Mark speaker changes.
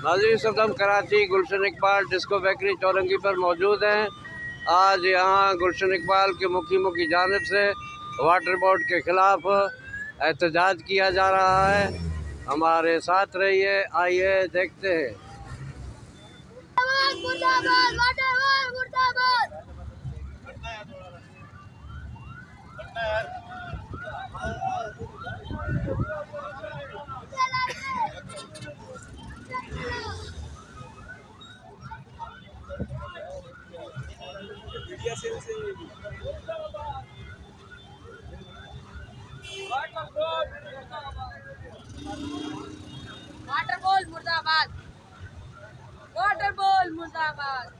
Speaker 1: नाज़रीन इस वक्त हम कराची गुलशन इकबाल डिस्को बेकरी चौरंगी पर मौजूद हैं। आज यहाँ गुलशन इकबाल के मुखिमों की जानिब से वाटर बोर्ड के खिलाफ एहतजाज किया जा रहा है। हमारे साथ रहिए, आइए देखते हैं।
Speaker 2: वाटर बोर्ड मुर्दाबाद, वाटर बोर्ड मुर्दाबाद।